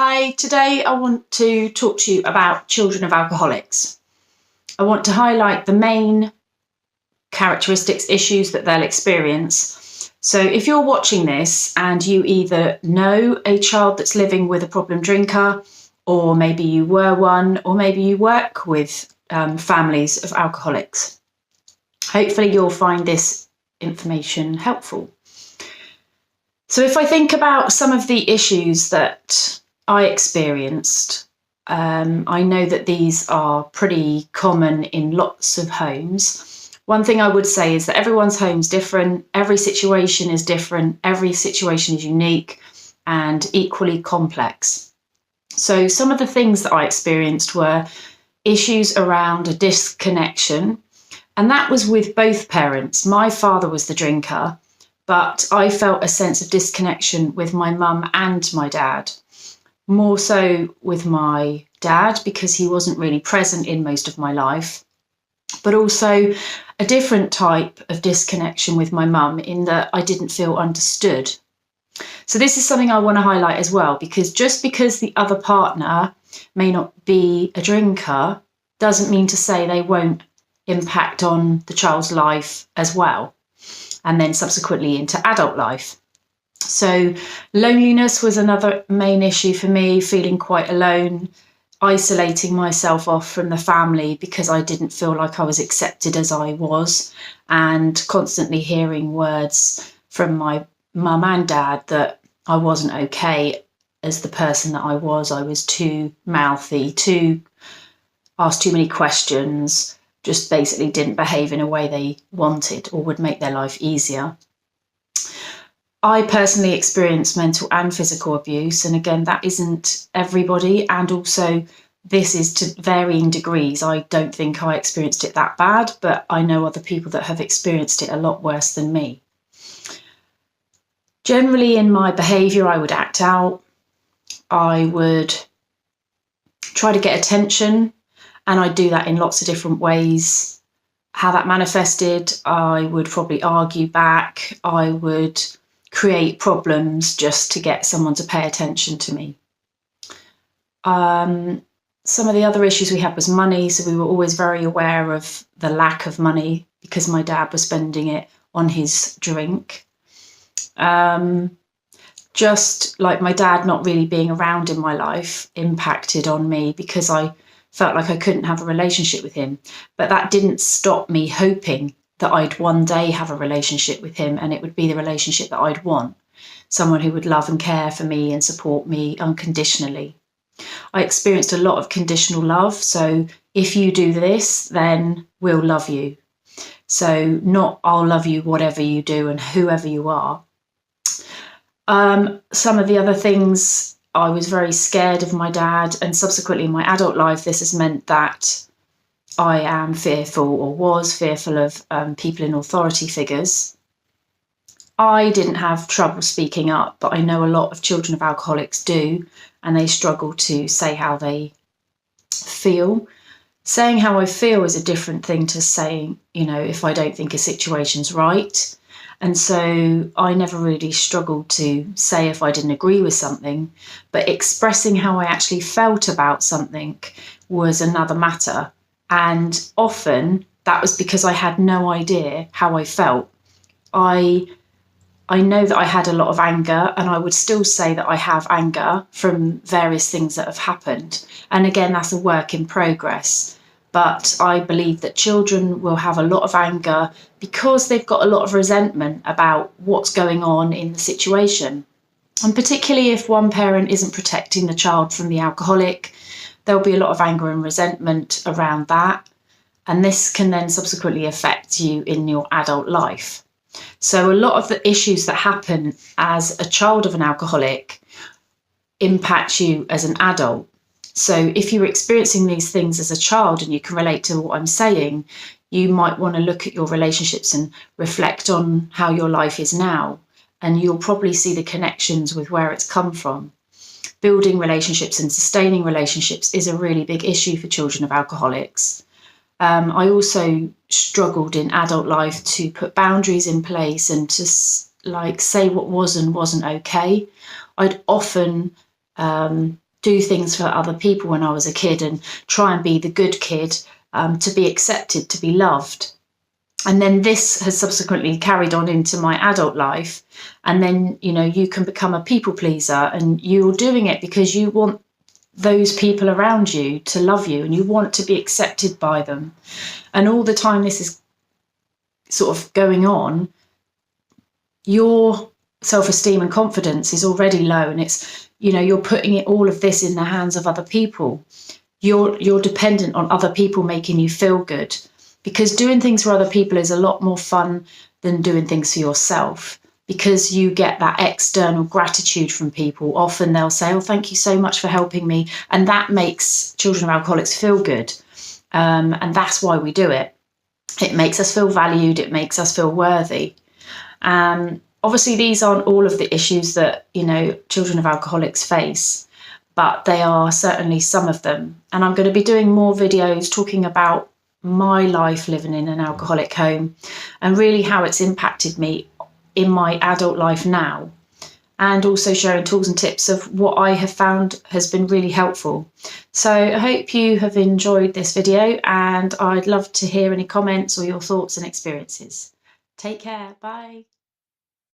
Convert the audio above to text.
Hi, today I want to talk to you about children of alcoholics. I want to highlight the main characteristics, issues that they'll experience. So if you're watching this and you either know a child that's living with a problem drinker, or maybe you were one, or maybe you work with families of alcoholics, hopefully you'll find this information helpful. So if I think about some of the issues that I experienced, I know that these are pretty common in lots of homes. One thing I would say is that everyone's home is different, every situation is different, every situation is unique and equally complex. So some of the things that I experienced were issues around a disconnection, and that was with both parents. My father was the drinker, but I felt a sense of disconnection with my mum and my dad. More so with my dad because he wasn't really present in most of my life, but also a different type of disconnection with my mum in that I didn't feel understood. So this is something I want to highlight as well, because just because the other partner may not be a drinker doesn't mean to say they won't impact on the child's life as well, and then subsequently into adult life. So loneliness was another main issue for me, feeling quite alone, isolating myself off from the family because I didn't feel like I was accepted as I was, and constantly hearing words from my mum and dad that I wasn't okay as the person that I was too mouthy, asked too many questions, just basically didn't behave in a way they wanted or would make their life easier. I personally experienced mental and physical abuse, and again, that isn't everybody, and also this is to varying degrees. I don't think I experienced it that bad, but I know other people that have experienced it a lot worse than me. Generally, in my behaviour, I would act out. I would try to get attention, and I'd do that in lots of different ways. How that manifested, I would probably argue back. I would create problems just to get someone to pay attention to me. Some of the other issues we had was money, so we were always very aware of the lack of money because my dad was spending it on his drink. Just like my dad not really being around in my life impacted on me because I felt like I couldn't have a relationship with him. But that didn't stop me hoping that I'd one day have a relationship with him, and it would be the relationship that I'd want. Someone who would love and care for me and support me unconditionally. I experienced a lot of conditional love. So if you do this, then we'll love you. So not I'll love you whatever you do and whoever you are. Some of the other things, I was very scared of my dad, and subsequently in my adult life, this has meant that I am fearful, or was fearful, of people in authority figures. I didn't have trouble speaking up, but I know a lot of children of alcoholics do, and they struggle to say how they feel. Saying how I feel is a different thing to saying, if I don't think a situation's right. And so I never really struggled to say if I didn't agree with something, but expressing how I actually felt about something was another matter. And often that was because I had no idea how I felt. I know that I had a lot of anger, and I would still say that I have anger from various things that have happened. And again, that's a work in progress. But I believe that children will have a lot of anger because they've got a lot of resentment about what's going on in the situation. And particularly if one parent isn't protecting the child from the alcoholic, there'll be a lot of anger and resentment around that. And this can then subsequently affect you in your adult life. So a lot of the issues that happen as a child of an alcoholic impact you as an adult. So if you're experiencing these things as a child and you can relate to what I'm saying, you might want to look at your relationships and reflect on how your life is now. And you'll probably see the connections with where it's come from. Building relationships and sustaining relationships is a really big issue for children of alcoholics. I also struggled in adult life to put boundaries in place and to say what was and wasn't okay. I'd often do things for other people when I was a kid and try and be the good kid, to be accepted, to be loved. And then this has subsequently carried on into my adult life. And then, you can become a people pleaser, and you're doing it because you want those people around you to love you and you want to be accepted by them. And all the time this is sort of going on, your self-esteem and confidence is already low, and it's, you're putting all of this in the hands of other people. You're dependent on other people making you feel good, because doing things for other people is a lot more fun than doing things for yourself, because you get that external gratitude from people. Often they'll say, oh, thank you so much for helping me. And that makes children of alcoholics feel good. And that's why we do it. It makes us feel valued. It makes us feel worthy. Obviously, these aren't all of the issues that, children of alcoholics face, but they are certainly some of them. And I'm going to be doing more videos talking about my life living in an alcoholic home and really how it's impacted me in my adult life now, and also sharing tools and tips of what I have found has been really helpful. So I hope you have enjoyed this video, and I'd love to hear any comments or your thoughts and experiences. Take care. Bye.